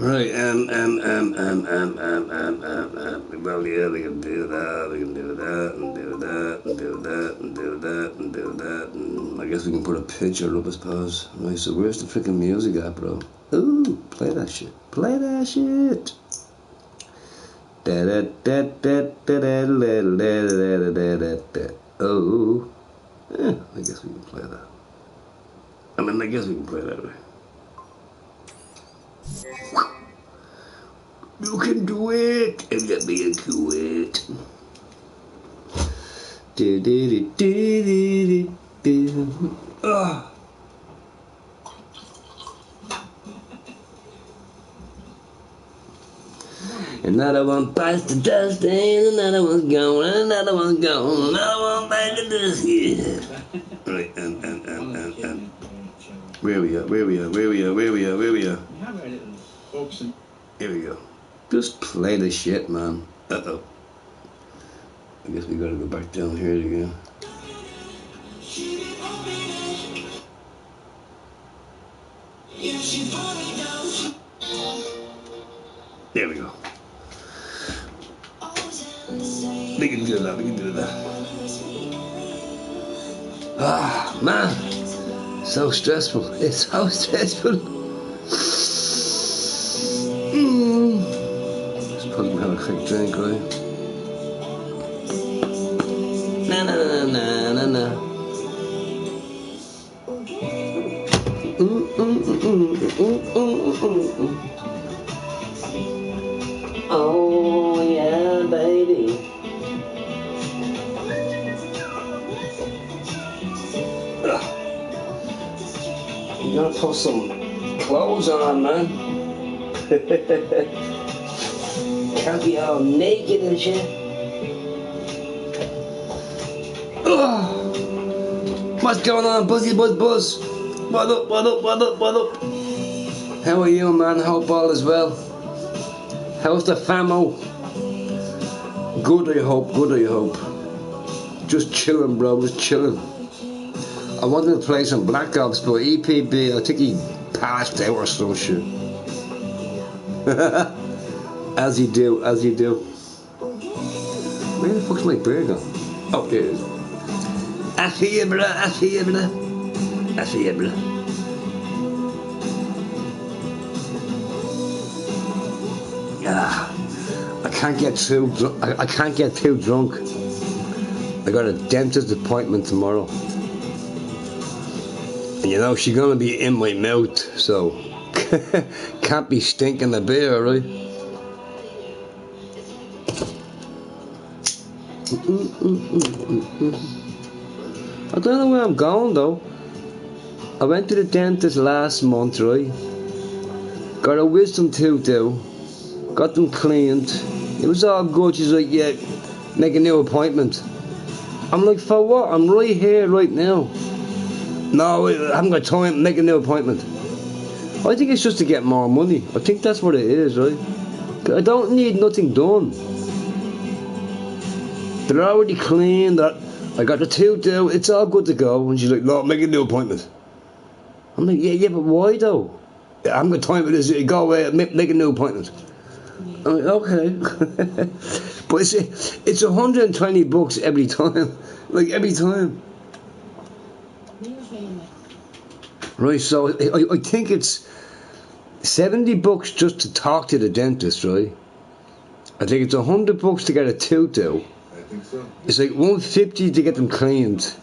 Right, well, yeah, we can do that, we can do that, and do that, and do that, and do that, and do that, and I guess we can put a picture up, I suppose. Right, so where's the freaking music at, bro? Ooh, play that shit. Play that shit. Oh, yeah, I guess we can play that. I guess we can play that, right? You can do it, and let me do it. Another one bites the dust, and another one's gone, another one's gone, another one bites the dust. Yeah. Right, and. Where we are? Here we go. Just play the shit, man. Uh-oh. I guess we gotta go back down here again. There we go. We can do that. Ah, man. So stressful. It's so stressful. Just probably have a quick drink, right? Na. Oh yeah, baby. You gotta put some clothes on, man. Can't be all naked and shit. What's going on, Buzzy Buzz? What up? How are you, man? Hope all is well. How's the famo? Good, I hope. Just chilling, bro, just chilling. I wanted to play some Black Ops, but EPB, I think he passed out or some shit. As you do. Where the fuck's my beard gone? Oh, there it is. I see you, brother. I can't get too drunk. I got a dentist appointment tomorrow. And you know, she's gonna be in my mouth, so can't be stinking the beer, right? I don't know where I'm going though. I went to the dentist last month, right? Got a wisdom tooth out. Got them cleaned. It was all good. She's like, yeah, make a new appointment. I'm like, for what? I'm right here, right now. No, I haven't got time to make a new appointment. I think it's just to get more money. I think that's what it is, right? I don't need nothing done. They're already clean. I got the tooth out. It's all good to go. And she's like, no, make a new appointment. I'm like, yeah, but why though? I haven't got time for this. Go away, make a new appointment. I'm like, okay. But it's $120 every time. Like, every time. Right, so I think it's $70 just to talk to the dentist, right? I think it's $100 to get a tooth out. I think so. It's like $150 to get them cleaned.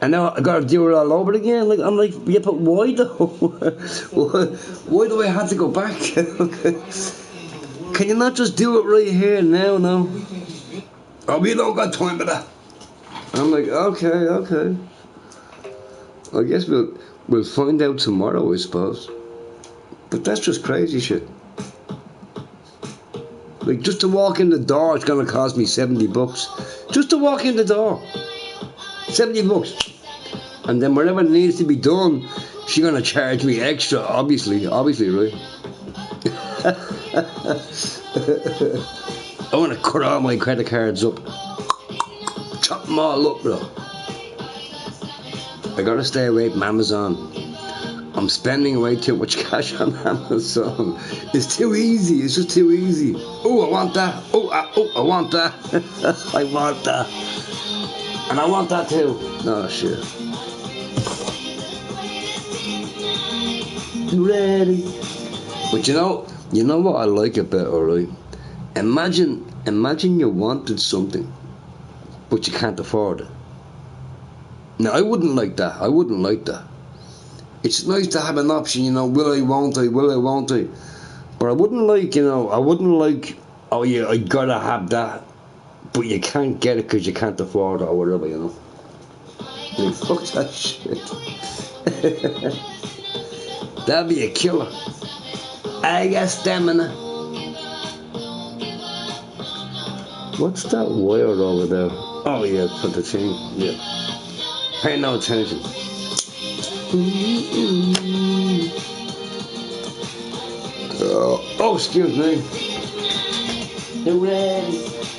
And now I gotta do it all over again. Like, I'm like, yeah, but why though? Why do I have to go back? Can you not just do it right here now? No. Oh, we don't got time for that. I'm like, okay. I guess we'll find out tomorrow, I suppose. But that's just crazy shit. Like, just to walk in the door, it's gonna cost me $70. Just to walk in the door, $70. And then whatever needs to be done, she's gonna charge me extra. Obviously, right? I wanna cut all my credit cards up, chop them all up, bro. I gotta stay away from Amazon. I'm I'm spending way too much cash on Amazon. It's too easy. It's just too easy. Oh, I want that. Oh, I want that. I want that. And I want that too. Oh, shit. Ready. But you know what I like about it, right? Imagine you wanted something, but you can't afford it. Now, I wouldn't like that. I wouldn't like that. It's nice to have an option, will I, won't I, will I, won't I. But I wouldn't like, oh yeah, I gotta have that, but you can't get it because you can't afford it or whatever, Like, fuck that shit. That'd be a killer. I got stamina. What's that wire over there? Oh yeah, for the thing, yeah. Pay no attention. Oh, excuse me. You ready?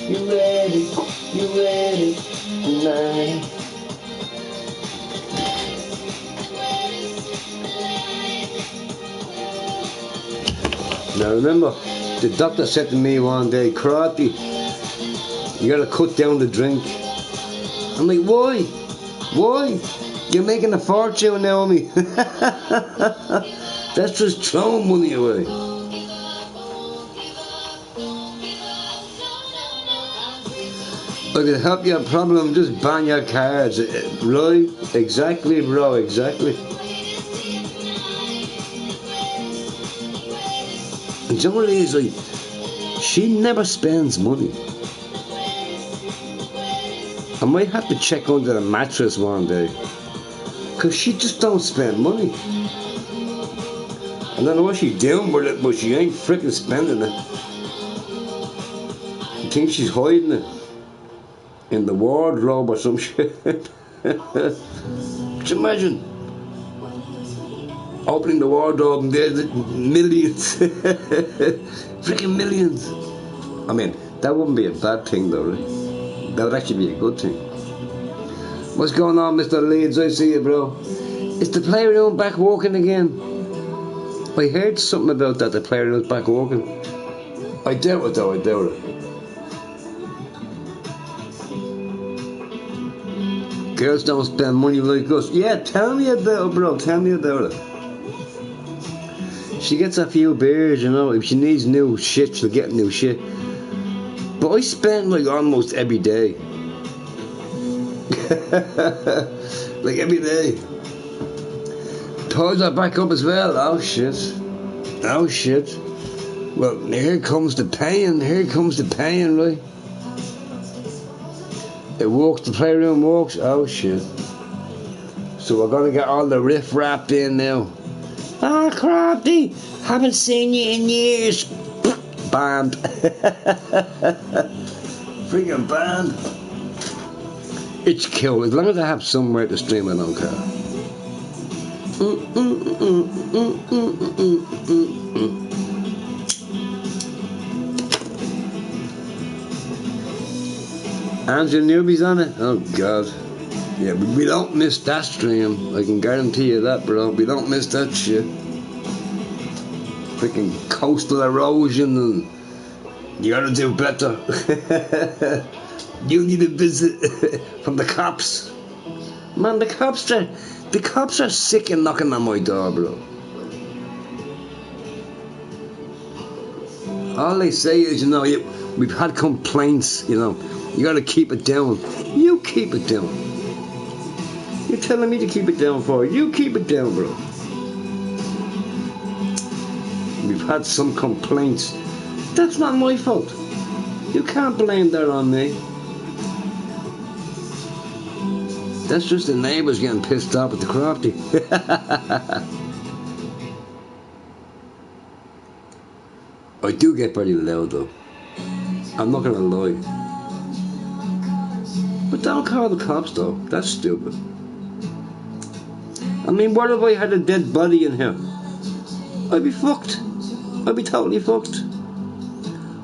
You ready? You ready? Tonight. Now remember, the doctor said to me one day, Karate, you gotta cut down the drink. I'm like, why? Why? You're making a fortune now on me. That's just throwing money away. I can help your problem, just ban your cards. Right? Exactly, bro, exactly. And generally, it's like, she never spends money. I might have to check under the mattress one day. Because she just don't spend money. I don't know what she's doing with it, but she ain't freaking spending it. I think she's hiding it in the wardrobe or some shit. Just imagine opening the wardrobe and there's millions. Freaking millions. I mean, that wouldn't be a bad thing though, right? That would actually be a good thing. What's going on, Mr. Leeds? I see you, bro. Is the playroom back working again? I heard something about that, the playroom's back working. I doubt it though, I doubt it. Girls don't spend money like us. Yeah, tell me about it, bro. Tell me about it. She gets a few beers, If she needs new shit, she'll get new shit. But I spend like almost every day. Like every day. Toys are back up as well. Oh shit. Oh shit. Well, here comes the pain. Here comes the pain, right? It works, the playroom works. Oh shit. So we're gonna get all the riff raff in now. Ah, Crafty! Haven't seen you in years. Banned. Freaking banned. It's cool. As long as I have somewhere to stream, I don't care. Andrew Newby's on it? Oh god. Yeah, we don't miss that stream. I can guarantee you that, bro. We don't miss that shit. Freaking coastal erosion and you gotta do better. You need a visit from the cops. Man, the cops are sick and knocking on my door, bro. All they say is, we've had complaints, you gotta keep it down. You keep it down. You're telling me to keep it down for you. Keep it down, bro. We've had some complaints. That's not my fault. You can't blame that on me. That's just the neighbours getting pissed off at the Crafty. I do get pretty loud though. I'm not gonna lie. But don't call the cops though. That's stupid. I mean, what if I had a dead body in here? I'd be fucked. I'd be totally fucked.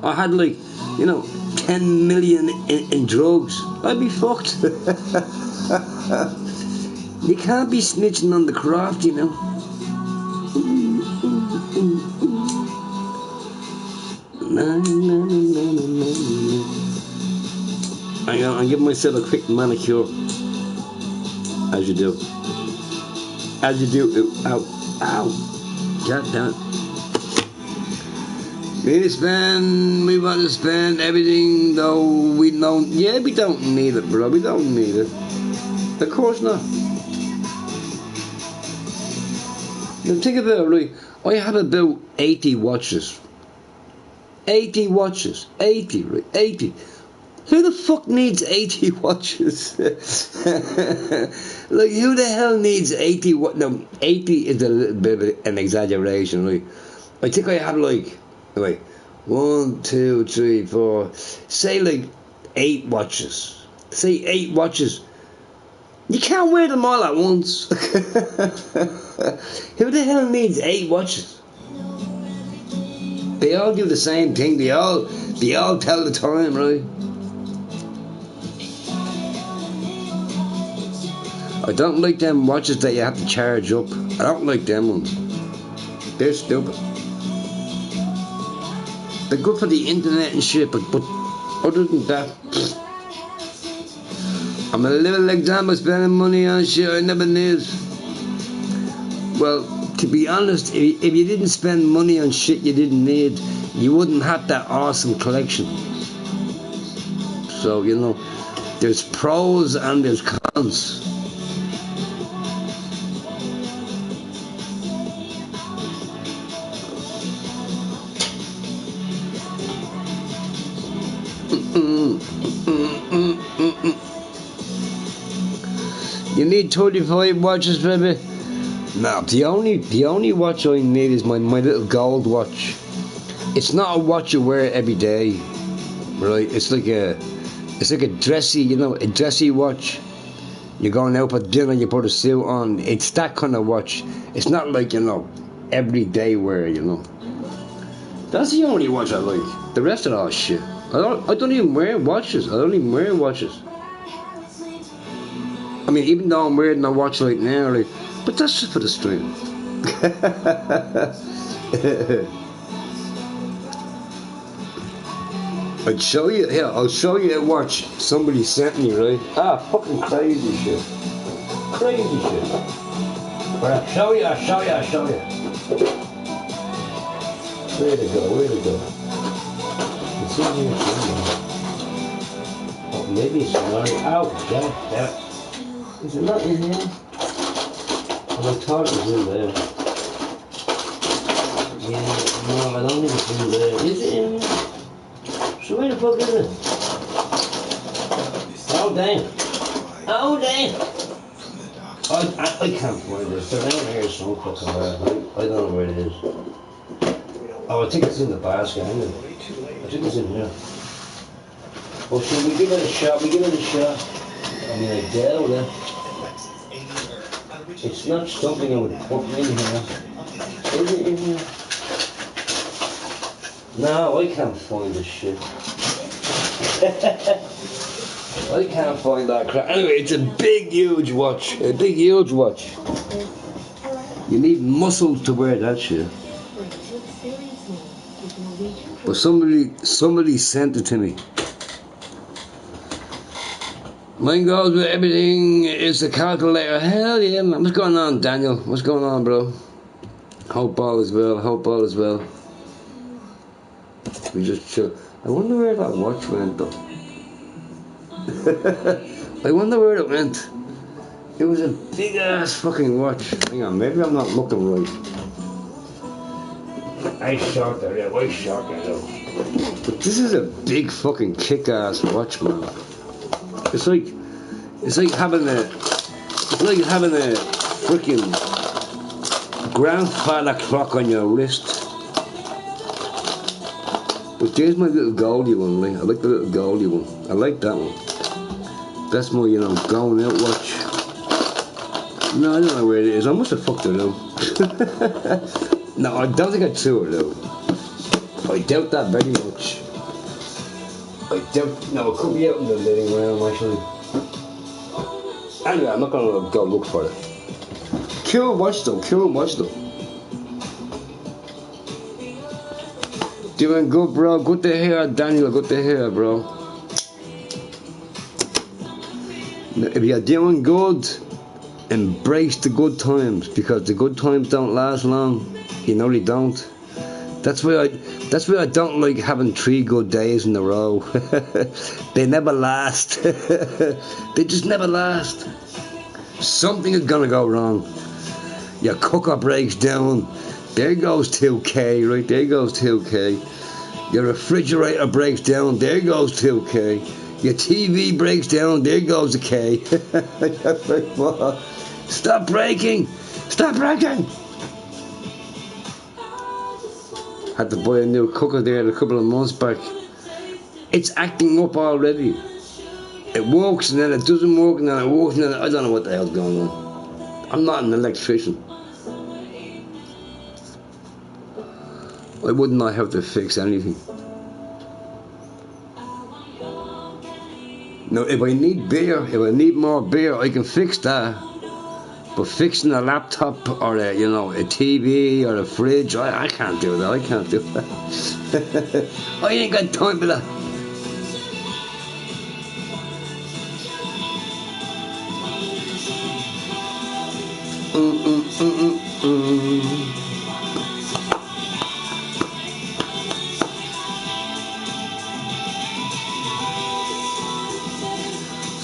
I had 10 million in drugs. I'd be fucked. You can't be snitching on the Craft, I'm giving myself a quick manicure. As you do. As you do. Ow. Ow. God damn it. We want to spend everything, though we don't. Yeah, we don't need it, bro. We don't need it. Of course not. Now think about it, right? I have about 80 watches. 80 watches. 80, right? 80. Who the fuck needs 80 watches? Like, who the hell needs 80? No, 80 is a little bit of an exaggeration, right? I think I have like 1, 2, 3, 4. Say like 8 watches. Say 8 watches. You can't wear them all at once. Who the hell needs 8 watches? They all do the same thing. They all tell the time, right? I don't like them watches that you have to charge up. I don't like them ones. They're stupid. They're good for the internet and shit, but other than that, I'm a little example spending money on shit I never need. Well, to be honest, if you didn't spend money on shit you didn't need, you wouldn't have that awesome collection. So, you know, there's pros and there's cons. You need 25 watches, baby? No, the only watch I need is my little gold watch. It's not a watch you wear every day, right? It's like a dressy, you know, a dressy watch. You're going out for dinner, you put a suit on. It's that kind of watch. It's not like, you know, everyday wear, you know. That's the only watch I like. The rest are all shit. I don't even wear watches. I mean, even though I'm wearing a watch right now, like, but that's just for the stream. I'll show you a watch somebody sent me, right? Fucking crazy shit. Crazy shit. But I'll show you. Where to go? It's in here somewhere. Oh, maybe it's not. Ow, damn it. Is it not in here? Well, I thought it was in there. Yeah, no, I don't think it's in there. Is it in there? So where the fuck is it? Oh, dang. I can't find it. They're down here some fucking where. I don't know where it is. Oh, I think it's in the basket. I think it's in here. Well, should we give it a shot? I mean, I doubt it. It's not something I would put in here. Is it in here? No, I can't find this shit. I can't find that crap. Anyway, it's a big, huge watch. You need muscles to wear that shit. But somebody sent it to me. Mine goes with everything is a calculator. Hell yeah, man. What's going on, Daniel? What's going on, bro? Hope all is well. We just chill. I wonder where that watch went, though. I wonder where it went. It was a big ass fucking watch. Hang on, maybe I'm not looking right. I shot that, yeah, I shot that out. But this is a big fucking kick ass watch, man. It's like having a freaking grandfather clock on your wrist. But there's my little goldie one, like. I like the little goldie one. I like that one. That's my, you know, going out watch. No, I don't know where it is. I must have fucked it out. No, I don't think I threw it out. I doubt that very much. No, it could be out in the living room, actually. Anyway, I'm not gonna go look for it. Cool watch though. Doing good, bro. Good to hear, Daniel. Good to hear, bro. If you're doing good, embrace the good times, because the good times don't last long. You know they don't. That's why I don't like having 3 good days in a row. They never last. They just never last. Something is gonna go wrong. Your cooker breaks down. There goes 2K, right? There goes 2K. Your refrigerator breaks down. There goes 2K. Your TV breaks down. There goes a K. Stop breaking! Stop breaking! Had to buy a new cooker there a couple of months back. It's acting up already. It works and then it doesn't work and then it works and then I don't know what the hell's going on. I'm not an electrician. I would not have to fix anything. Now, if I need beer, if I need more beer, I can fix that. But fixing a laptop or a TV or a fridge, I can't do that. I can't do that. I ain't got time for that.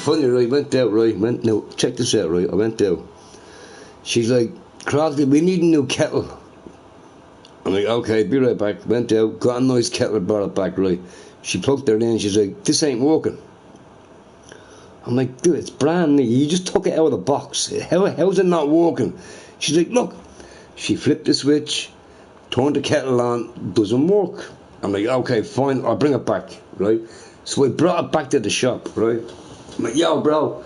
Funny, right? Went out, right? Now, check this out, right? I went out. She's like, Crosby, we need a new kettle. I'm like, okay, be right back. Went out, got a nice kettle, brought it back, right? She plugged it in, she's like, this ain't working. I'm like, dude, it's brand new. You just took it out of the box. How's it not working? She's like, look. She flipped the switch, turned the kettle on, doesn't work. I'm like, okay, fine, I'll bring it back, right? So I brought it back to the shop, right? I'm like, yo, bro,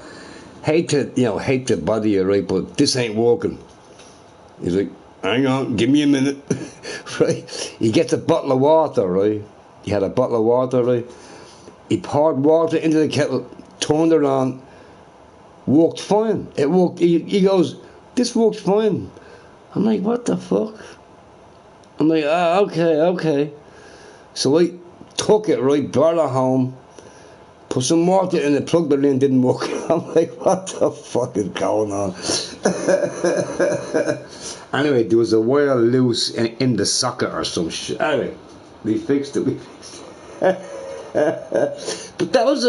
hate to bother you, right, but this ain't working. He's like, hang on, give me a minute, right? He gets a bottle of water, right? He had a bottle of water, right? He poured water into the kettle, turned it on, worked fine. It worked. He goes, this works fine. I'm like, what the fuck? I'm like, okay. So I took it, right, brought it home, put some water in it, plugged it in, didn't work. I'm like, what the fuck is going on? Anyway, there was a wire loose in the socket or some shit. Anyway, we fixed it. But that was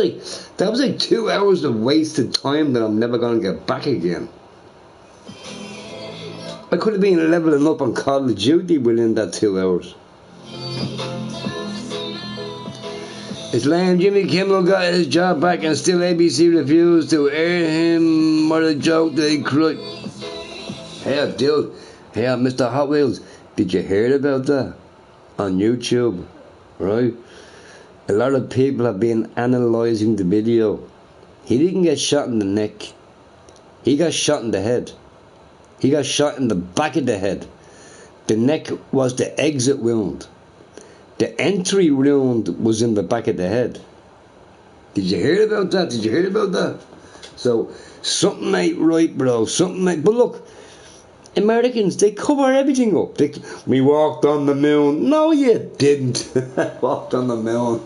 like 2 hours of wasted time that I'm never gonna get back again. I could have been leveling up on Call of Duty within that 2 hours. It's lame. Jimmy Kimmel got his job back and still ABC refused to air him. What a joke, they cried. Hey, dude. Hey, Mr. Hot Wheels. Did you hear about that? On YouTube, right? A lot of people have been analysing the video. He didn't get shot in the neck. He got shot in the head. He got shot in the back of the head. The neck was the exit wound. The entry wound was in the back of the head. Did you hear about that? So, something ain't right, bro. But look, Americans, they cover everything up. We walked on the moon. No, you didn't. Walked on the moon.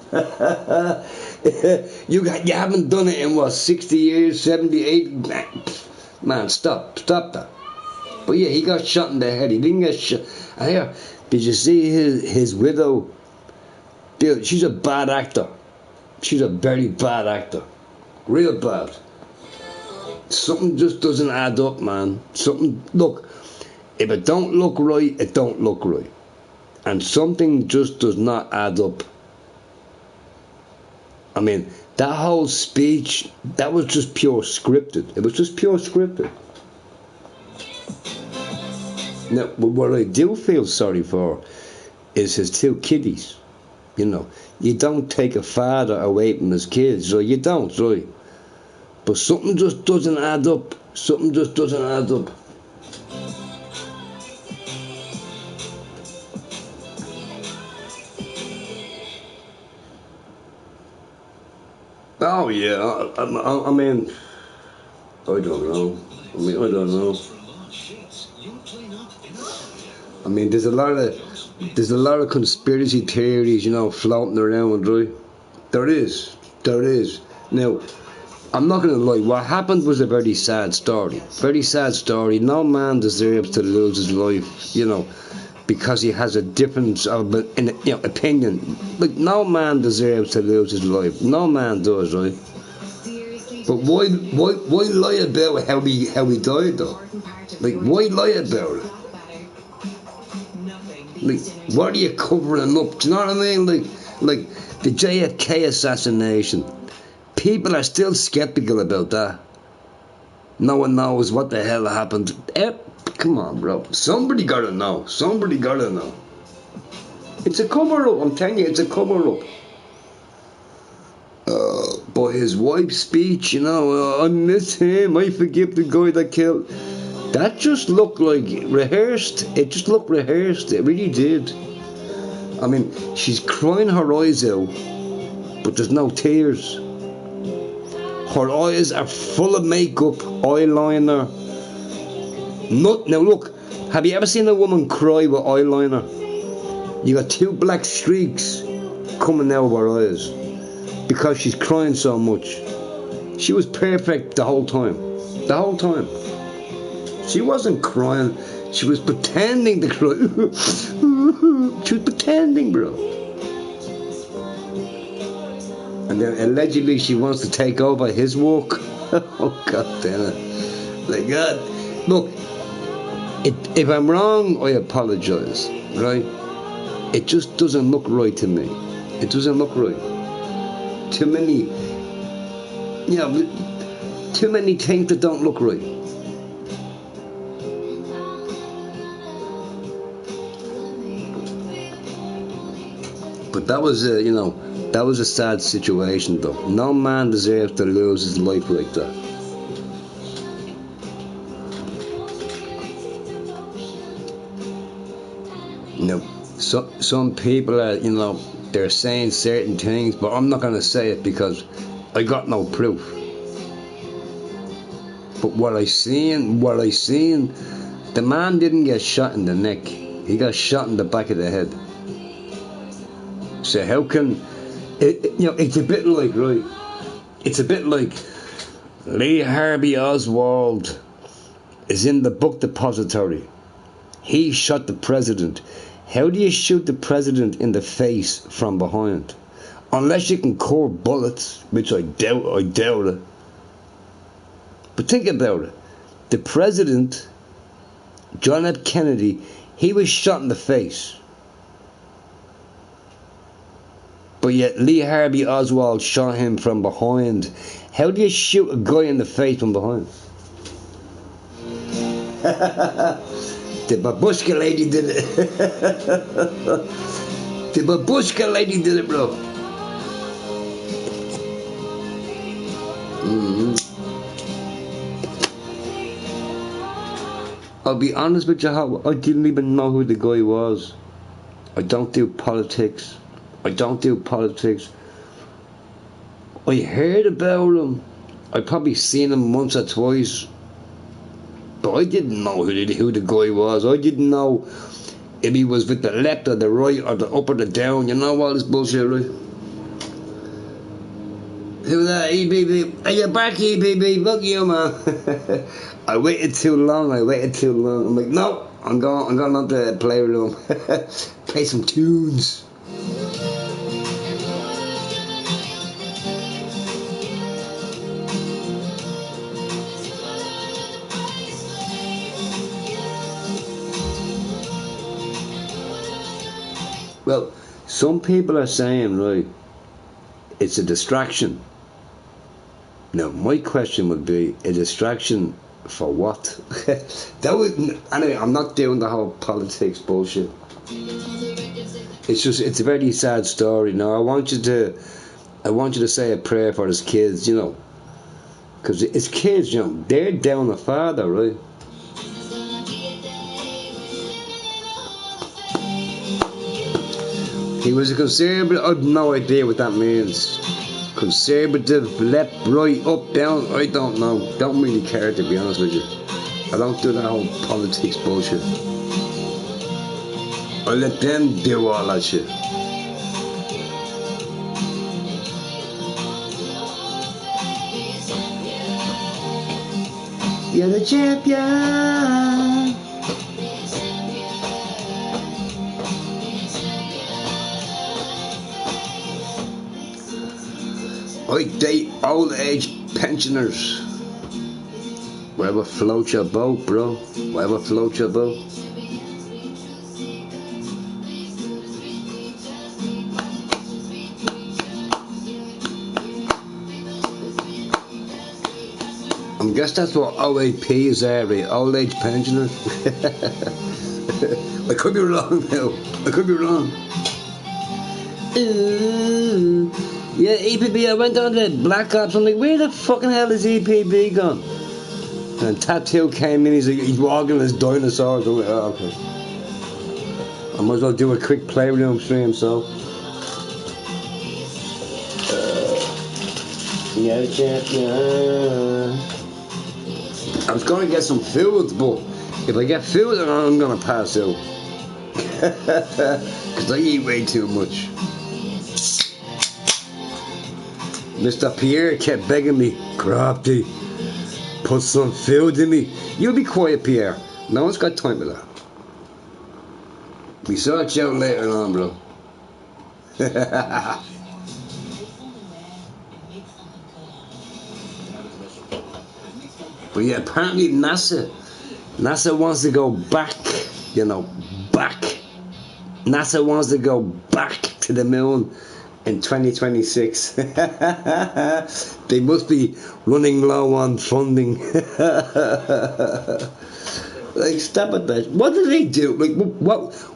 You haven't done it in, 60 years, 78? Man, stop that. But yeah, he got shot in the head. He didn't get shot. Here, did you see his widow? Dude, she's a bad actor. She's a very bad actor. Real bad. Something just doesn't add up, man. Look, if it don't look right, it don't look right. And something just does not add up. I mean, that whole speech, that was just pure scripted. It was just pure scripted. Now, what I do feel sorry for is his 2 kiddies. You don't take a father away from his kids, right? You don't, right? But something just doesn't add up. Oh, yeah, I mean, I don't know. I mean, there's a lot of conspiracy theories, you know, floating around, right? There is. Now, I'm not going to lie, what happened was a very sad story. Very sad story. No man deserves to lose his life, you know, because he has a difference of opinion. Like, no man deserves to lose his life. No man does, right? But why lie about how he died, though? Like, why lie about it? Like, what are you covering up? Do you know what I mean? Like the JFK assassination. People are still skeptical about that. No one knows what the hell happened. Come on, bro. Somebody gotta know. It's a cover-up. I'm telling you, it's a cover-up. But his wife's speech, you know, I miss him. I forgive the guy that killed. That just looked like rehearsed. It just looked rehearsed. It really did. I mean, she's crying her eyes out, but there's no tears. Her eyes are full of makeup, eyeliner. Now look, have you ever seen a woman cry with eyeliner? You got two black streaks coming out of her eyes because she's crying so much. She was perfect the whole time. She wasn't crying. She was pretending to cry. She was pretending, bro. And then allegedly she wants to take over his work. Oh, God damn it. Like, God. Look, if I'm wrong, I apologise, right? It just doesn't look right to me. It doesn't look right. Too many things that don't look right. But that was a sad situation, though. No man deserves to lose his life like that. Now, some people are, they're saying certain things, but I'm not going to say it because I got no proof. But what I seen, the man didn't get shot in the neck. He got shot in the back of the head. So how can it's a bit like, right? It's a bit like Lee Harvey Oswald is in the book depository. He shot the president. How do you shoot the president in the face from behind? Unless you can curve bullets, which I doubt it. But think about it. The president, John F. Kennedy, he was shot in the face. But yet Lee Harvey Oswald shot him from behind. How do you shoot a guy in the face from behind? The babushka lady did it. The babushka lady did it, bro. I'll be honest with you, I didn't even know who the guy was. I don't do politics. I heard about him. I probably seen him once or twice. But I didn't know who the guy was. I didn't know if he was with the left or the right or the up or the down. You know all this bullshit, right? Who that, EBB? Are you back, EBB? Fuck you, man. I waited too long. I'm like, no, I'm going up to the playroom. Play some tunes. Well, some people are saying, right, it's a distraction. Now, my question would be, a distraction for what? Anyway, I'm not doing the whole politics bullshit. It's a very sad story. Now, I want you to say a prayer for his kids, because his kids, they're down a father, right? He was a conservative. I have no idea what that means. Conservative, left, right, up, down. I don't know. Don't really care, to be honest with you. I don't do that whole politics bullshit. I let them do all that shit. You're the champion. I date old age pensioners. Whatever floats your boat, bro. Whatever floats your boat. I guess that's what OAP is, old age pensioners. I could be wrong now. I could be wrong. Ooh. Yeah, EPB, I went on to Black Ops. I'm like, where the fucking hell is EPB gone? And Tattoo came in, he's walking his dinosaurs. I'm like, oh, okay. I might as well do a quick playroom stream, so. Yeah, champion. I was gonna get some food, but if I get food, I'm gonna pass out. Because I eat way too much. Mr. Pierre kept begging me, Crafty, put some food in me. You be quiet, Pierre. No one's got time for that. We sort you out later on, bro. But yeah, apparently NASA wants to go back, back. NASA wants to go back to the moon in 2026. They must be running low on funding. Like, stop at that. What do they do? Like,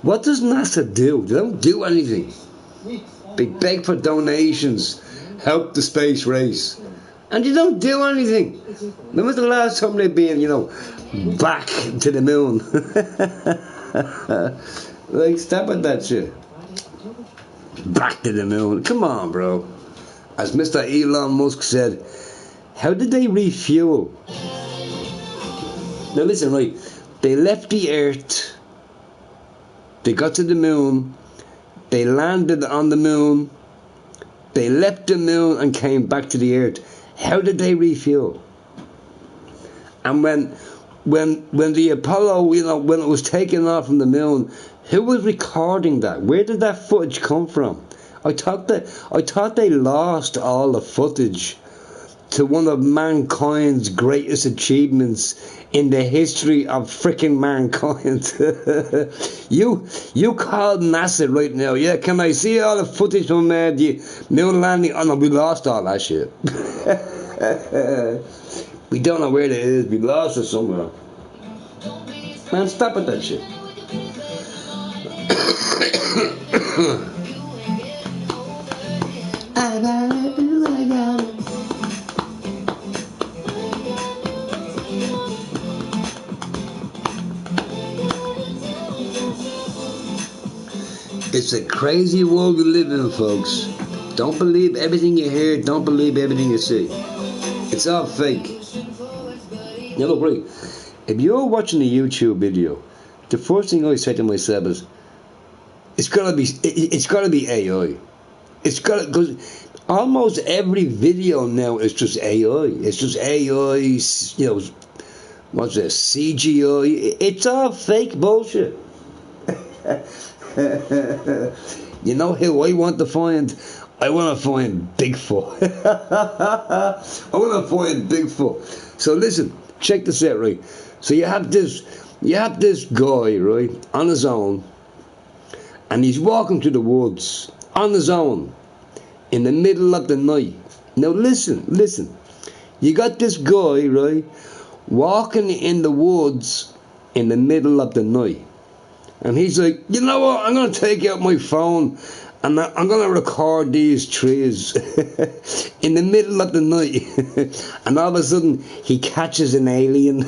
what does NASA do? They don't do anything. They beg for donations, help the space race, and you don't do anything. When was the last time they've been, back to the moon? Like, stop at that shit. Back to the moon. Come on, bro. As Mr. Elon Musk said, how did they refuel? Now listen, right. They left the Earth. They got to the moon. They landed on the moon. They left the moon and came back to the Earth. How did they refuel? And when the Apollo, when it was taken off from the moon, who was recording that? Where did that footage come from? I thought they lost all the footage to one of mankind's greatest achievements in the history of frickin' mankind. You called NASA right now. Yeah, can I see all the footage from the moon landing? Oh no, we lost all that shit. We don't know where it is. We lost it somewhere. Man, stop at that shit. I got it. It's a crazy world we live in, folks. Don't believe everything you hear. Don't believe everything you see. It's all fake. Now look, right. If you're watching a YouTube video, the first thing I say to myself is, it's gotta be AI. It's gotta, because almost every video now is just AI. It's just AI. What's this? CGI. It's all fake bullshit. You know who I want to find? I want to find Bigfoot. I want to find Bigfoot. So listen, check this out, right? So you have this guy, right, on his own, and he's walking through the woods on his own in the middle of the night. Now listen. You got this guy, right, walking in the woods in the middle of the night. And he's like, you know what, I'm going to take out my phone and I'm going to record these trees in the middle of the night. And all of a sudden, he catches an alien.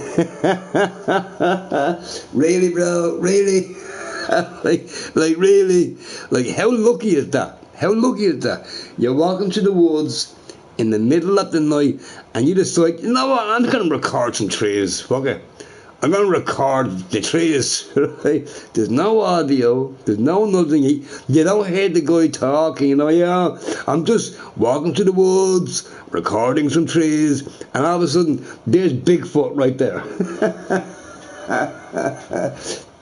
Really, bro? Really? like, really? Like, how lucky is that? How lucky is that? You're walking through the woods in the middle of the night and you decide, you know what, I'm going to record some trees. Fuck it. I'm going to record the trees, right? There's no audio, there's no nothing. You don't hear the guy talking, you know, yeah, I'm just walking to the woods, recording some trees, and all of a sudden, there's Bigfoot right there.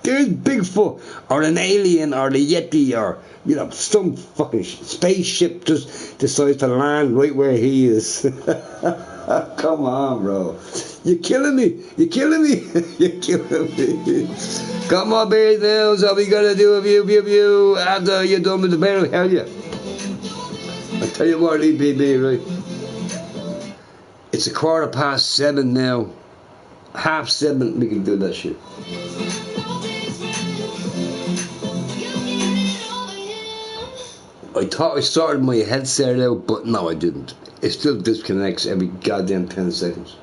There's Bigfoot, or an alien, or the Yeti, or, you know, some fucking spaceship just decides to land right where he is. Come on, bro. You're killing me. You're killing me. You're killing me. Come on, Bears now. So we gotta do a view after you're done with the bear. Hell yeah. I tell you what, EPB, right? It's 7:15 now. 7:30, we can do that shit. I thought I sorted my headset out, but no, I didn't. It still disconnects every goddamn 10 seconds.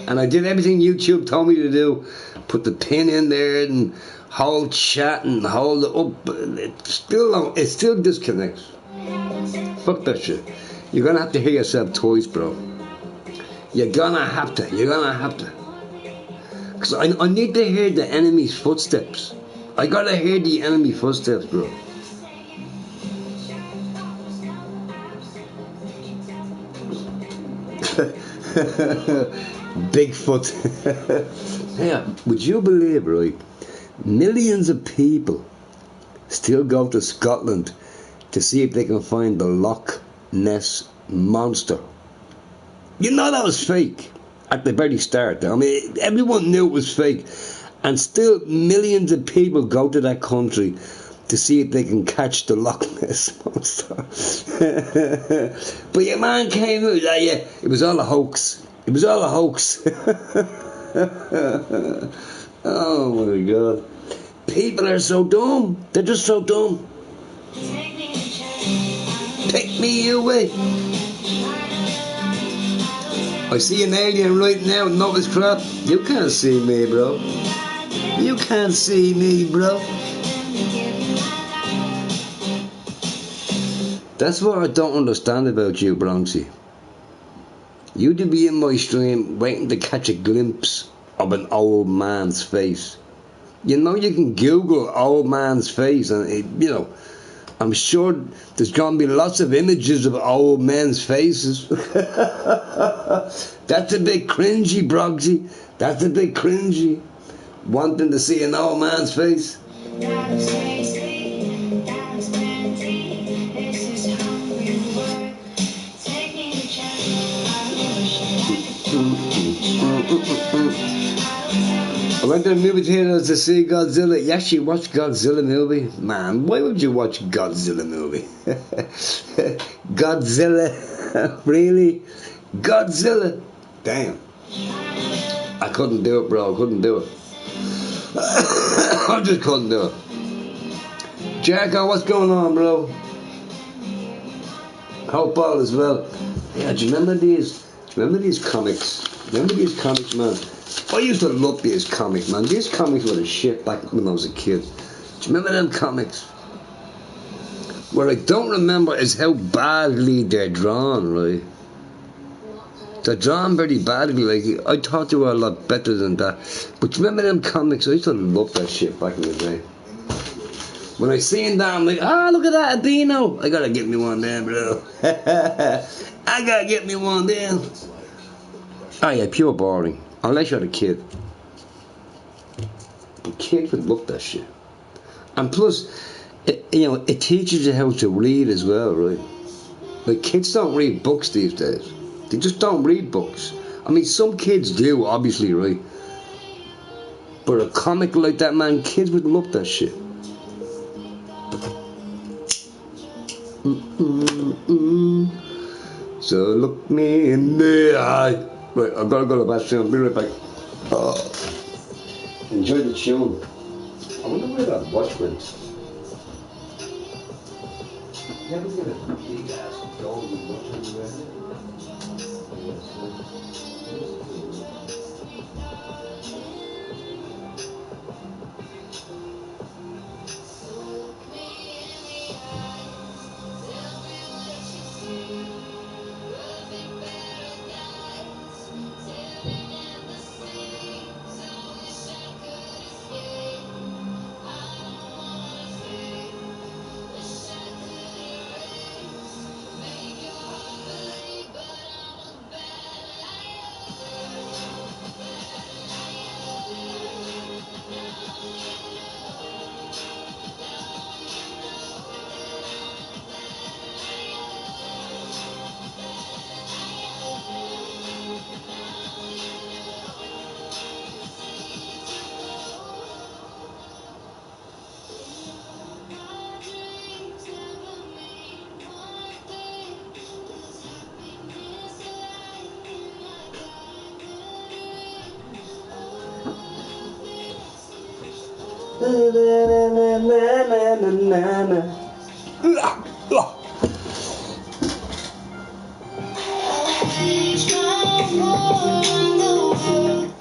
And I did everything YouTube told me to do. Put the pin in there and hold chat and hold it up. It still disconnects. Fuck that shit. You're gonna have to hear yourself twice, bro. You're gonna have to. Because I need to hear the enemy's footsteps. I gotta hear the enemy footsteps, bro. Bigfoot. Yeah, would you believe, right? Millions of people still go to Scotland to see if they can find the Loch Ness Monster. You know that was fake at the very start. I mean, everyone knew it was fake, and still millions of people go to that country to see if they can catch the Loch Ness Monster. But your man came out, yeah, it was all a hoax. It was all a hoax. Oh my God. People are so dumb. They're just so dumb. Take me away. I see an alien right now, no, it's crap. You can't see me, bro. You can't see me, bro. That's what I don't understand about you, Bronxy. You'd be in my stream waiting to catch a glimpse of an old man's face. You know, you can Google old man's face and, you know, I'm sure there's going to be lots of images of old men's faces. That's a bit cringy, Bronxy. That's a bit cringy. Wanting to see an old man's face. I went to the movie theater to see Godzilla. You actually watched Godzilla movie? Man, why would you watch Godzilla movie? Godzilla? Really? Godzilla? Damn. I couldn't do it, bro. I couldn't do it. I just couldn't do it. Jacko, what's going on, bro? Hope all is well. Yeah, do you remember these? Do you remember these comics? Remember these comics, man? I used to love these comics, man. These comics were the shit back when I was a kid. Do you remember them comics? What I don't remember is how badly they're drawn, right? They're drawn very badly. Like, I thought they were a lot better than that. But you remember them comics? I used to love that shit back in the day. When I seen that, I'm like, ah, look at that albino. I gotta get me one there, bro. I gotta get me one there. Oh yeah, pure boring. Unless you're a kid. But kids would love that shit. And plus, it teaches you how to read as well, right? Like, kids don't read books these days. They just don't read books. I mean, some kids do, obviously, right? But a comic like that, man, kids would love that shit. So look me in the eye. Right, I've got to go to the bathroom. I'll be right back. Enjoy the tune. I wonder where that watch went. You ever get a big ass golden watch anywhere?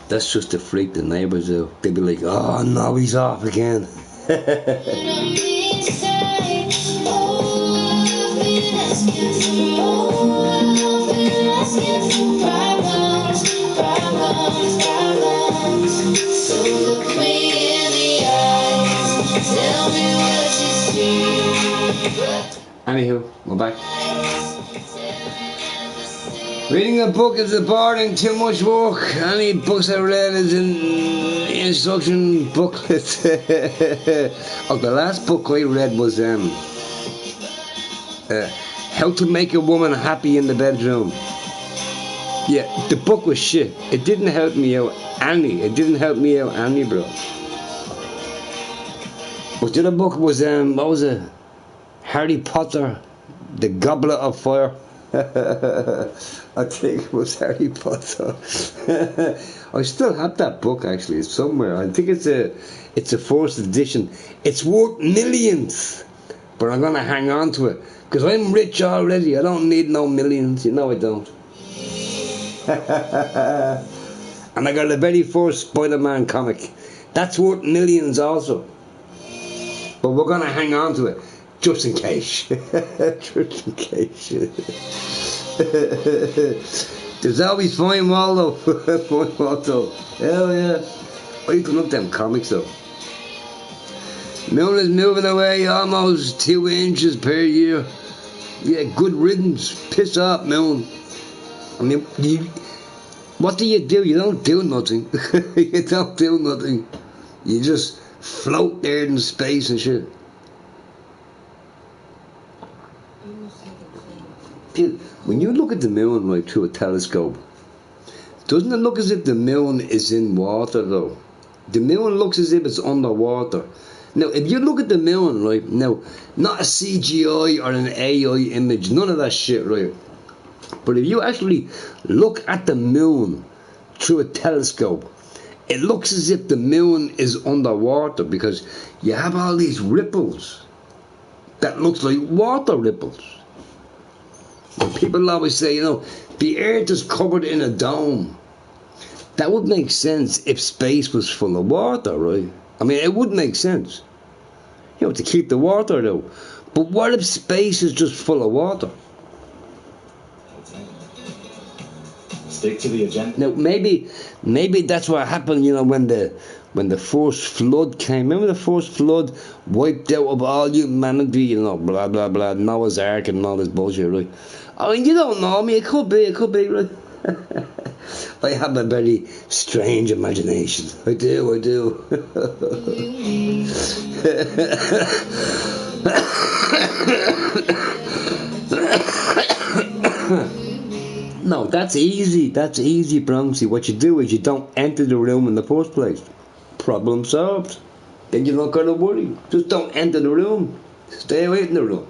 That's just to freak the neighbours out. They'd be like, oh no, he's off again. Anywho, we're back. Reading a book is a boring, too much work. Any books I read is in instruction booklet. Oh, the last book I read was How to Make a Woman Happy in the Bedroom. Yeah, the book was shit. It didn't help me out any. It didn't help me out any, bro. But the other book was what was it? Harry Potter, The Goblet of Fire. I think it was Harry Potter. I still have that book actually. It's somewhere. I think it's a first edition. It's worth millions, but I'm gonna hang on to it because I'm rich already. I don't need no millions. You know I don't. And I got the very first Spider-Man comic. That's worth millions also. But we're gonna hang on to it. Just in case. Just in case. There's always Fine Waldo. Fine Waldo. Hell yeah. Oh, you can look them comics though. Moon is moving away almost 2 inches per year. Yeah, good riddance. Piss off, Moon. I mean, what do? You don't do nothing. You don't do nothing. You just float there in space and shit. When you look at the moon right through a telescope, doesn't it look as if the moon is in water though? The moon looks as if it's underwater. Now, if you look at the moon right now, not a CGI or an AI image, none of that shit, right? But if you actually look at the moon through a telescope, it looks as if the moon is underwater because you have all these ripples that looks like water ripples. People always say, the earth is covered in a dome. That would make sense if space was full of water, right? I mean, it would make sense. To keep the water though. But what if space is just full of water? Stick to the agenda. Now, maybe that's what happened, when the first flood came. Remember the first flood wiped out of all humanity, blah, blah, blah, Noah's Ark and all this bullshit, right? I mean, you don't know me. It could be, right? I have a very strange imagination. I do. No, that's easy, Bronxy. What you do is you don't enter the room in the first place. Problem solved. Then you don't gotta worry. Just don't enter the room. Stay away from the room.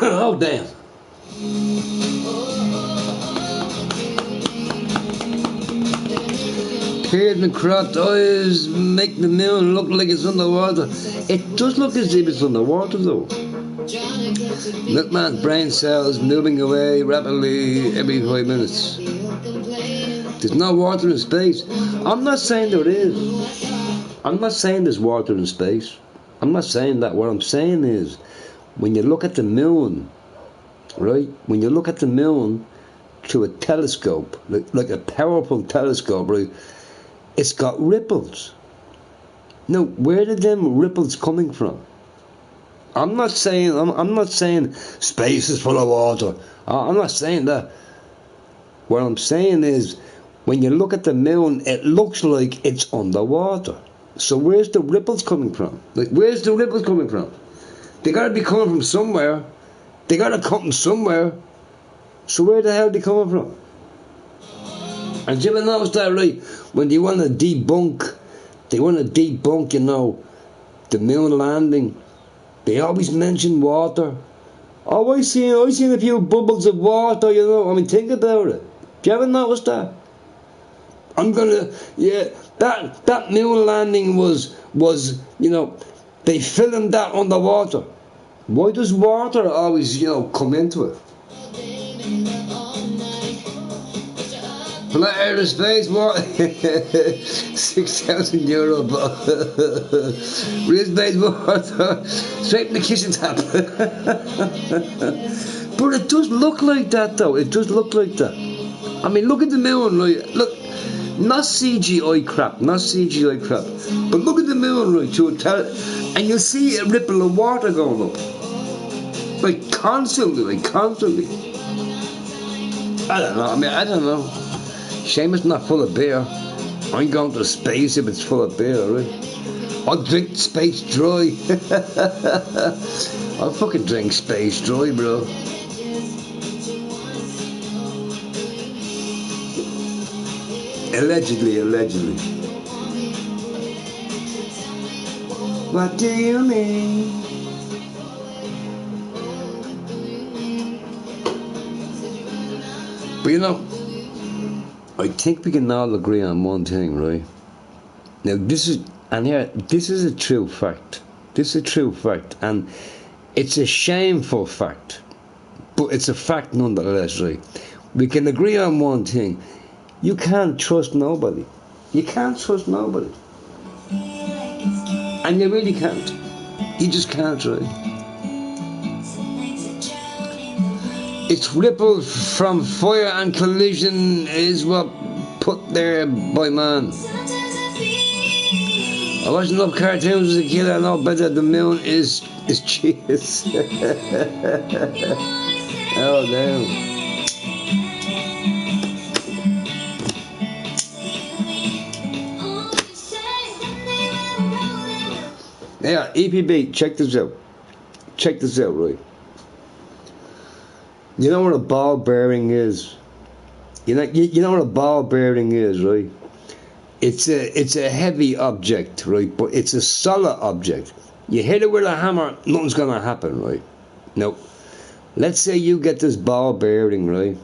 Oh, damn. Pierced and cropped eyes make the moon look like it's underwater. It does look as if it's underwater though. Milkman's brain cells moving away rapidly every 5 minutes. There's no water in space. I'm not saying there is. I'm not saying there's water in space. I'm not saying that. What I'm saying is, when you look at the moon, right? When you look at the moon through a telescope, like a powerful telescope, right? It's got ripples. Now, where are them ripples coming from? I'm not saying space is full of water. I'm not saying that. What I'm saying is, when you look at the moon, it looks like it's underwater. So where's the ripples coming from? Where's the ripples coming from? They gotta be coming from somewhere. They gotta come from somewhere. So where the hell are they coming from? And you ever notice that, right? When they want to debunk, the moon landing, they always mention water. Oh, I seen a few bubbles of water, I mean, think about it. Do you ever notice that? That moon landing was they filmed that underwater. Why does water always come into it? Flat outer space, what? €6,000, real space water, straight in the kitchen tap. But it does look like that, though. It does look like that. I mean, look at the moon, right? Look, not CGI crap, but look at the moon, right? And you'll see a ripple of water going up, like constantly. I don't know. Shame it's not full of beer. I'm going to space if it's full of beer, right? I'll drink space dry. I'll fucking drink space dry, bro. Allegedly. What do you mean? But I think we can all agree on one thing, right? Now this is a true fact. And it's a shameful fact, but it's a fact nonetheless, right? We can agree on one thing. You can't trust nobody. And you really can't. You just can't, right? Its ripples from fire and collision is what put there by man. I watched enough cartoons as a kid. I know better. The moon is cheese. Oh damn. Yeah, EPB, check this out, right? You know what a ball bearing is? You know what a ball bearing is, right? It's a heavy object, right? But it's a solid object. You hit it with a hammer, nothing's gonna happen, right? Now, let's say you get this ball bearing, right?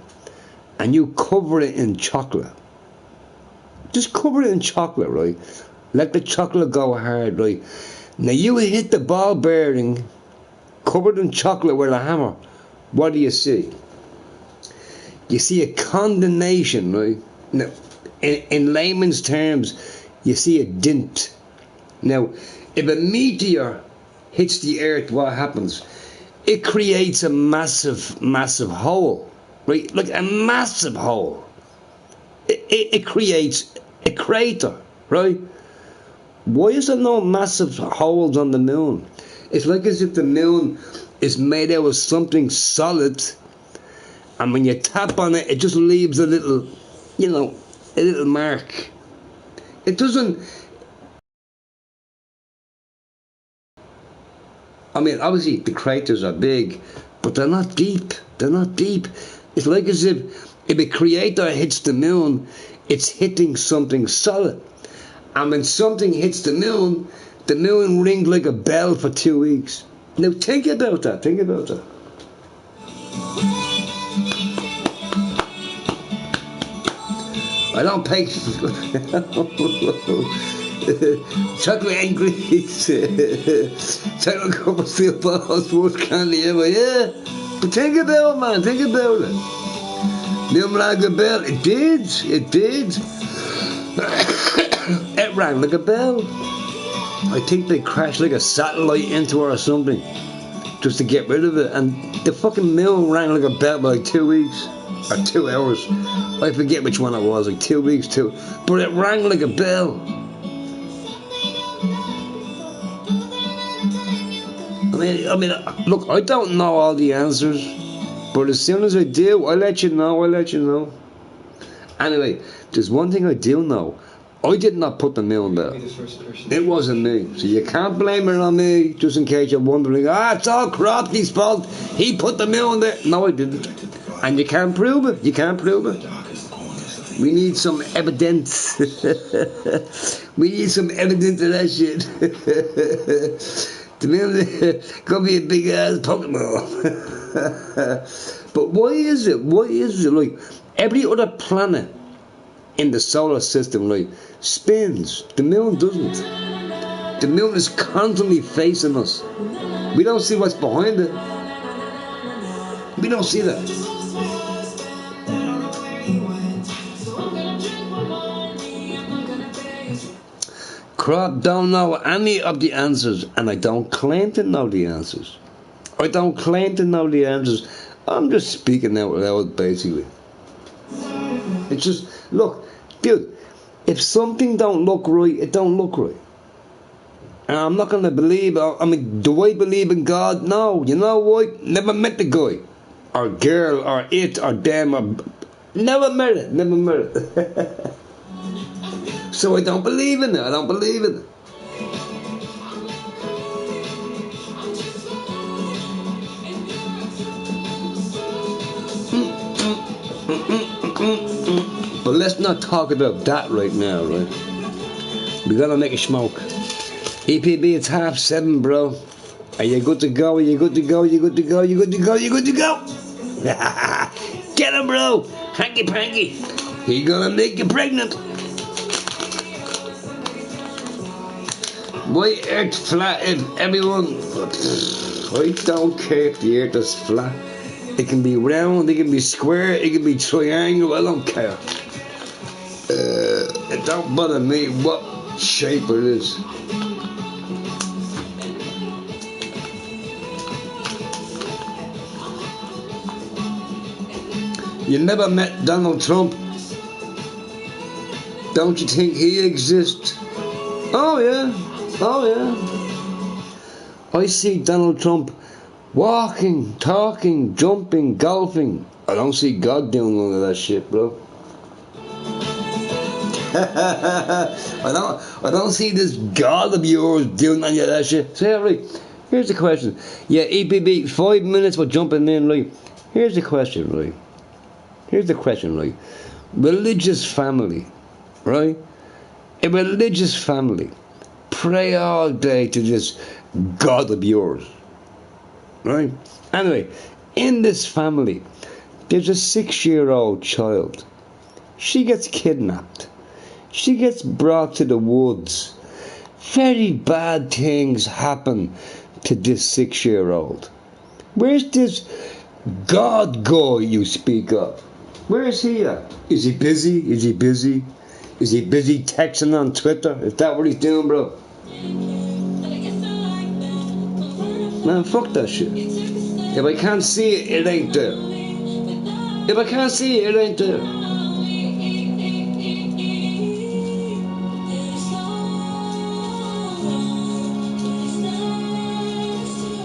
And you cover it in chocolate. Just cover it in chocolate, right? Let the chocolate go hard, right? Now you hit the ball bearing covered in chocolate with a hammer. What do you see? You see a condensation, right? Now, in layman's terms, you see a dent. Now, if a meteor hits the earth, what happens? It creates a massive hole, right? Like a massive hole. It creates a crater, right? Why is there no massive holes on the moon? It's like as if the moon is made out of something solid, and when you tap on it, it just leaves a little, a little mark. It doesn't. I mean, obviously the craters are big, but they're not deep. It's like as if a creator hits the moon, it's hitting something solid. And when something hits the moon rings like a bell for 2 weeks. Now think about that. I don't pay. Chocolate ain't grease. Chocolate covered steel balls, worst candy ever, yeah. But think about it, man. Moon rang a bell. It did. It rang like a bell. I think they crashed like a satellite into her or something, just to get rid of it. And the fucking moon rang like a bell for like 2 weeks or 2 hours. I forget which one it was, like 2 weeks too. But it rang like a bell. I mean, look, I don't know all the answers, but as soon as I do, I'll let you know. Anyway, there's one thing I do know. I did not put the moon there. It wasn't me. So you can't blame it on me, just in case you're wondering, it's all Crofty's fault. He put the moon there. No, I didn't. And you can't prove it. We need some evidence. We need some evidence of that shit. The moon could be a big ass Pokemon. But why is it? Like every other planet in the solar system, right, spins. The moon doesn't. The moon is constantly facing us. We don't see what's behind it. We don't see that. Crop don't know any of the answers, and I don't claim to know the answers. I don't claim to know the answers. I'm just speaking out loud, basically. It's just, look, dude, if something don't look right, it don't look right. And I'm not going to believe, I mean, do I believe in God? No. You know what? Never met the guy. Or girl, or it, or them, or... Never met it. Never met it. So I don't believe in it. I don't believe in it. But let's not talk about that right now, right? We gotta make a smoke. EPB, it's 7:30, bro. Are you good to go? Are you good to go? You good to go? You good to go? You good to go? Get him, bro. Hanky panky. He gonna make you pregnant. Why earth flat if everyone... I don't care if the earth is flat. It can be round, it can be square, it can be triangle, I don't care. It don't bother me what shape it is. You never met Donald Trump? Don't you think he exists? Oh yeah, oh yeah. I see Donald Trump walking, talking, jumping, golfing. I don't see God doing none of that shit, bro. I don't see this God of yours doing any of that shit. So, yeah, right, here's the question. Yeah, EPB, 5 minutes for jumping in, right? Here's the question, right? Here's the question, right? Religious family, right? A religious family pray all day to this God of yours, right? Anyway, in this family, there's a 6-year-old child. She gets kidnapped. She gets brought to the woods. Very bad things happen to this 6-year-old. Where's this God guy you speak of? Where is he at? Is he busy? Is he busy? Is he busy texting on Twitter? Is that what he's doing, bro? Man, fuck that shit. If I can't see it, it ain't there. If I can't see it, it ain't there.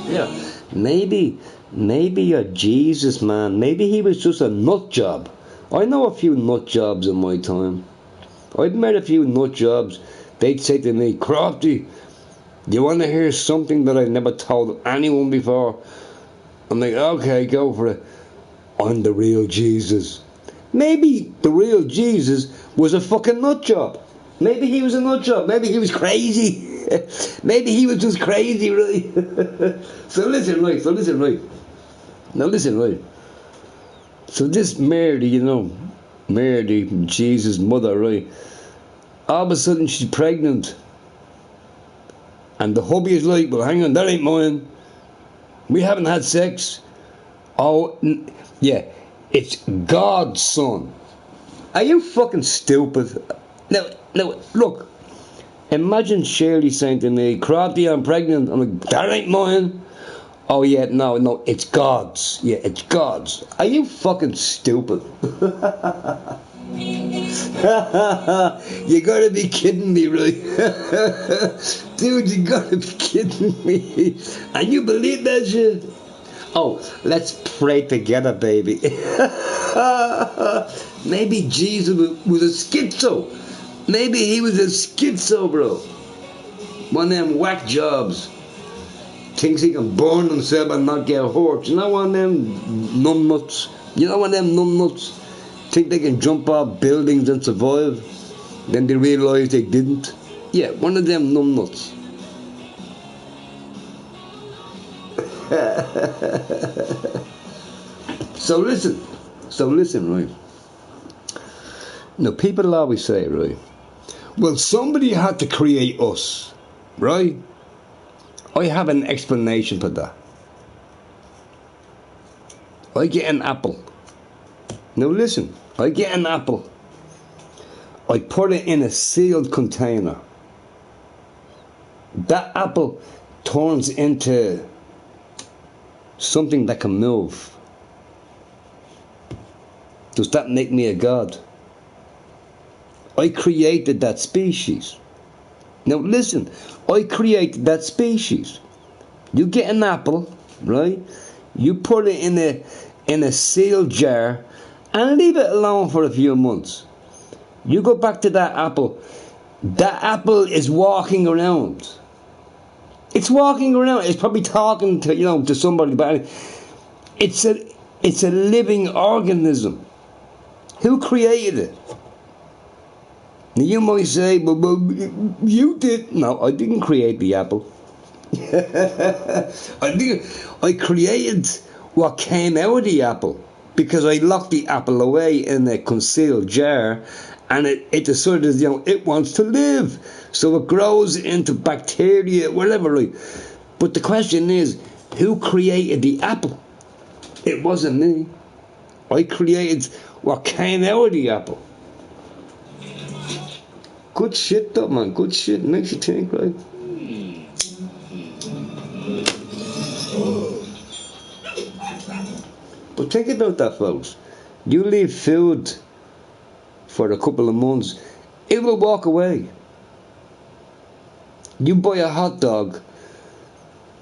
Yeah, maybe a Jesus man. Maybe he was just a nut job. I know a few nut jobs in my time. I've met a few nut jobs. They'd say to me, Crofty, do you want to hear something that I've never told anyone before? I'm like, okay, go for it. I'm the real Jesus. Maybe the real Jesus was a fucking nut job. Maybe he was a nut job. Maybe he was crazy. Maybe he was just crazy, right? So listen, right. Now listen, right. So this Mary, Mary, Jesus' mother, right? All of a sudden she's pregnant. And the hubby is like, well, hang on, that ain't mine. We haven't had sex. Oh, yeah, it's God's son. Are you fucking stupid? Now, look. Imagine Shirley saying to me, Crofty, I'm pregnant. I'm like, that ain't mine. Oh, yeah, no, it's God's. Yeah, it's God's. Are you fucking stupid? You gotta be kidding me, right? Dude, you gotta be kidding me. And you believe that shit? Oh, let's pray together, baby. Maybe Jesus was a schizo. Maybe he was a schizo, bro. One of them whack jobs. Thinks he can burn himself and not get hurt. You know one of them numbnuts? Think they can jump off buildings and survive? Then they realise they didn't. Yeah, one of them numbnuts. So listen, right? Now, people always say, right, well, somebody had to create us, right? I have an explanation for that. I get an apple. Now listen, I get an apple. I put it in a sealed container. That apple turns into something that can move. Does that make me a god? I created that species. Now listen, I created that species. You get an apple, right? You put it in a sealed jar and leave it alone for a few months. You go back to that apple. That apple is walking around. It's walking around. It's probably talking to to somebody, but it's a living organism. Who created it? Now you might say, but you did. No, I didn't create the apple. I created what came out of the apple because I locked the apple away in a concealed jar, and it decided it wants to live, so it grows into bacteria, whatever. Right? But the question is, who created the apple? It wasn't me. I created what came out of the apple. Good shit, though, man. Good shit. Makes you think, right? But think about that, folks. You leave food for a couple of months, it will walk away. You buy a hot dog,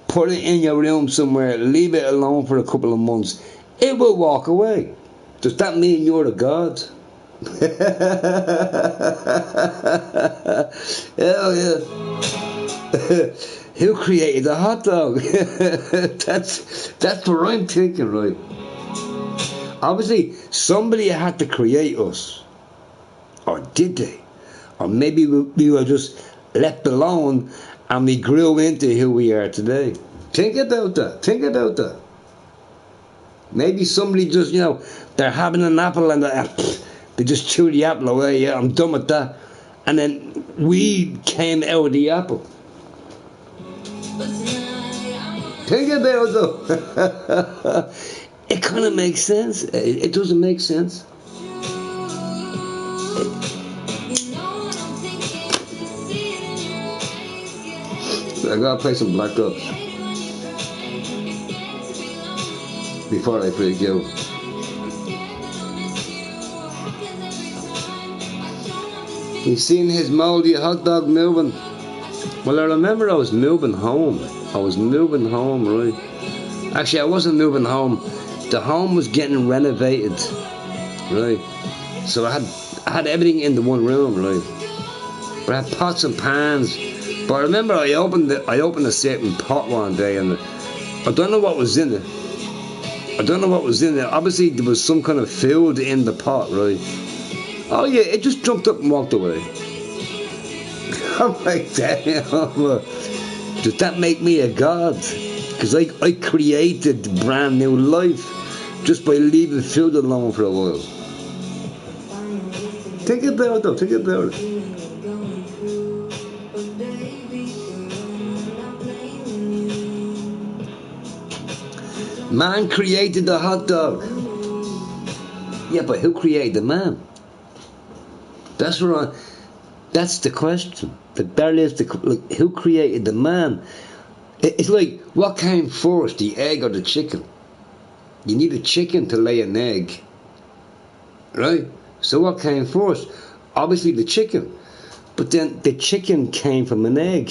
put it in your room somewhere, leave it alone for a couple of months, it will walk away. Does that mean you're a god? Hell yeah. Who created the hot dog? That's what I'm thinking, right? Obviously, somebody had to create us. Or did they? Or maybe we were just left alone and we grew into who we are today. Think about that. Think about that. Maybe somebody just, they're having an apple and they just chew the apple away. Yeah, I'm done with that. And then we came out of the apple. Think about it. It kind of makes sense. It doesn't make sense. I gotta play some Black Ops before I freak out. You seen his moldy hot dog moving? Well, I remember I was moving home. Right? Actually, I wasn't moving home. The home was getting renovated, right? So I had everything in the one room, right? But I had pots and pans. But I remember I opened a certain pot one day, and I don't know what was in it. Obviously, there was some kind of food in the pot, right? Oh yeah, it just jumped up and walked away. I'm like, damn. Does that make me a god? Because I created brand new life just by leaving food alone for a while. Think about it, though. Think about it. Man created the hot dog. Yeah, but who created the man? That's the question. That is who created the man? It's like, what came first, the egg or the chicken? You need a chicken to lay an egg, right? So what came first? Obviously the chicken. But then the chicken came from an egg.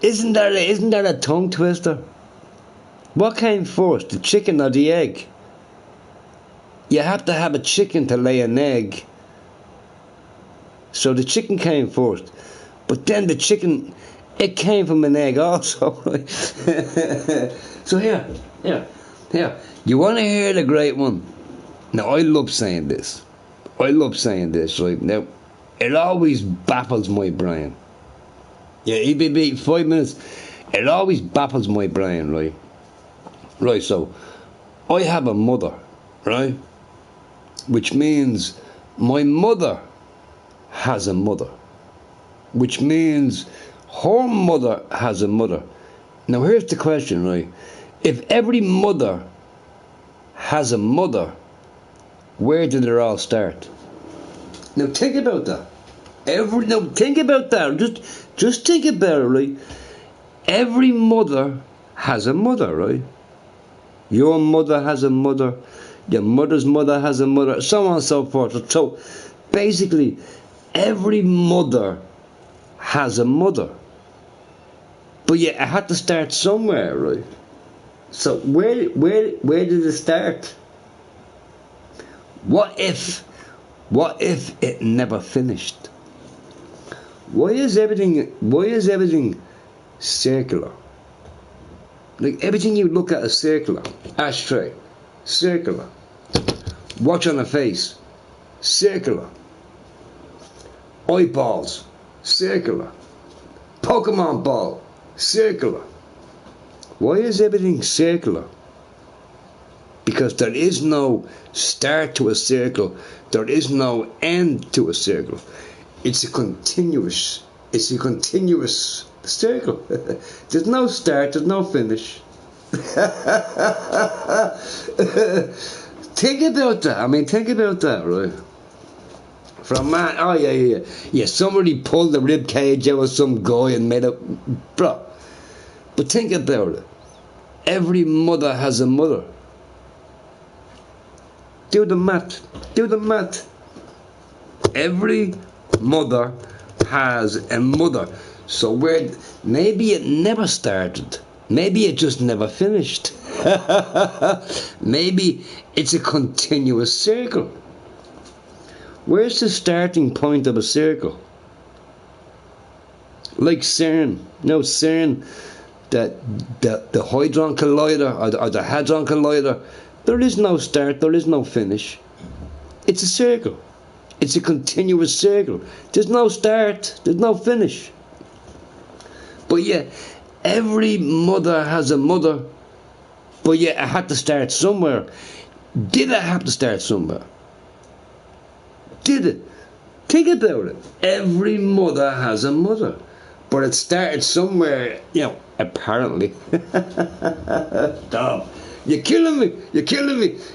Isn't that a tongue twister? What came first, the chicken or the egg? You have to have a chicken to lay an egg. So the chicken came first. But then the chicken, it came from an egg also. So here. You want to hear the great one? Now, I love saying this, right? Now, it always baffles my brain. Yeah, EBB, 5 minutes. It always baffles my brain, right? Right, so, I have a mother, right? Which means my mother has a mother. Which means her mother has a mother. Now here's the question, right? If every mother has a mother, where did it all start? Now think about that. Think about that. Just think about it, right? Every mother has a mother, right? Your mother has a mother. Your mother's mother has a mother. So on and so forth. So basically, every mother has a mother. But yeah, I had to start somewhere, right? So where did it start? What if it never finished? Why is everything circular? Like everything you look at is circular. Ashtray, circular. Watch on a face, circular. Eyeballs, circular. Pokemon ball, circular. Why is everything circular? Because there is no start to a circle. There is no end to a circle. It's a continuous circle. There's no start, there's no finish. Think about that. Think about that, right? From man, oh yeah. Somebody pulled the rib cage out of some guy and made it, bro. But think about it. Every mother has a mother. Do the math. Every mother has a mother. So maybe it never started. Maybe it just never finished. Maybe it's a continuous circle. Where's the starting point of a circle? Like CERN. No, CERN, the Hadron Collider or the Hadron Collider, there is no start, there is no finish. It's a circle. It's a continuous circle. There's no start, there's no finish. But yeah, every mother has a mother. But yeah, I had to start somewhere. Did I have to start somewhere? Did it? Think about it. Every mother has a mother. But it started somewhere, apparently. Stop. You're killing me.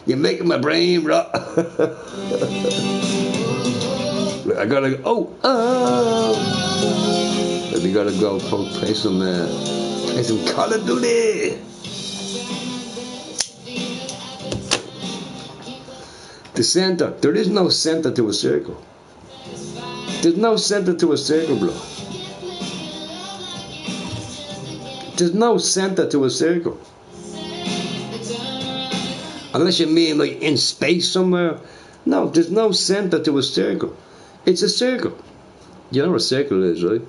You're making my brain rot. I gotta go. We gotta go play some Call of Duty. The center. There is no center to a circle. There's no center to a circle, bro. There's no center to a circle. Unless you mean like in space somewhere. No, there's no center to a circle. It's a circle. You know what a circle is, right?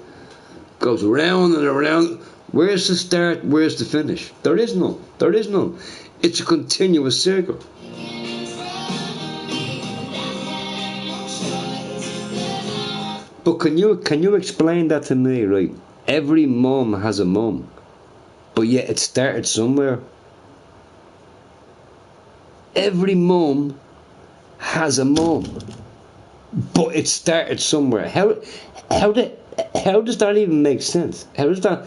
Goes round and around. Where's the start? Where's the finish? There is none. It's a continuous circle. But can you explain that to me, right? Every mum has a mum, but yet it started somewhere. Every mum has a mum, but it started somewhere. How does that even make sense? How does that?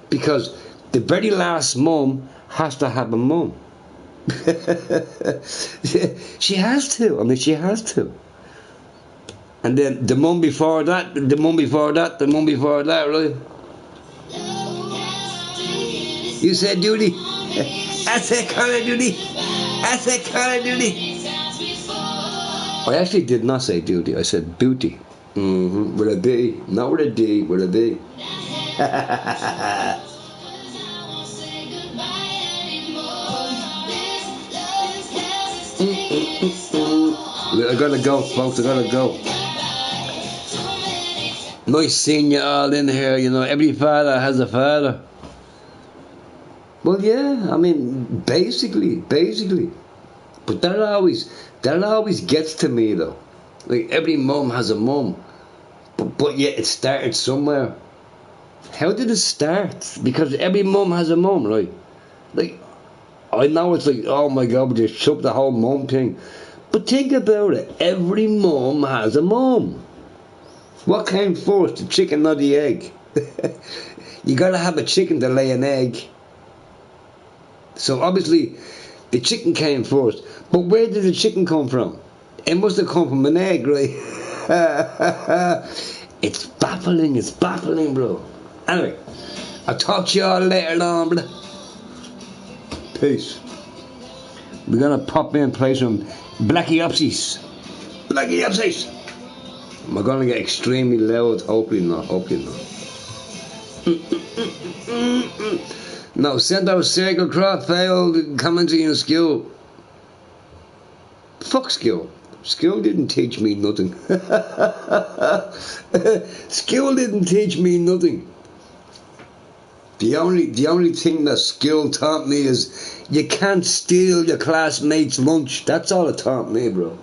Because the very last mum has to have a mum. She has to. She has to. And then the mum before that, right? You said duty. I said Call of Duty. I actually did not say duty. I said booty. With a B, not with a D. With a B. I gotta go, folks. I gotta go. Nice seeing you all in here. Every father has a father. Well, yeah, basically. But that always gets to me, though. Like, every mum has a mum. But yet it started somewhere. How did it start? Because every mum has a mum, right? Like, I know it's like, oh my God, we just chuck the whole mum thing. But think about it. Every mum has a mum. What came first, the chicken or the egg? You gotta have a chicken to lay an egg. So obviously, the chicken came first. But where did the chicken come from? It must have come from an egg, right? It's baffling, bro. Anyway, I'll talk to y'all later on, bro. Peace. We're gonna pop in and play some Blackie Upsies. Am I gonna get extremely loud? Hopefully not. No, Centaur Circle Cross failed commentary in skill. Fuck skill. Skill didn't teach me nothing. Skill didn't teach me nothing. The only thing that skill taught me is you can't steal your classmate's lunch. That's all it taught me, bro.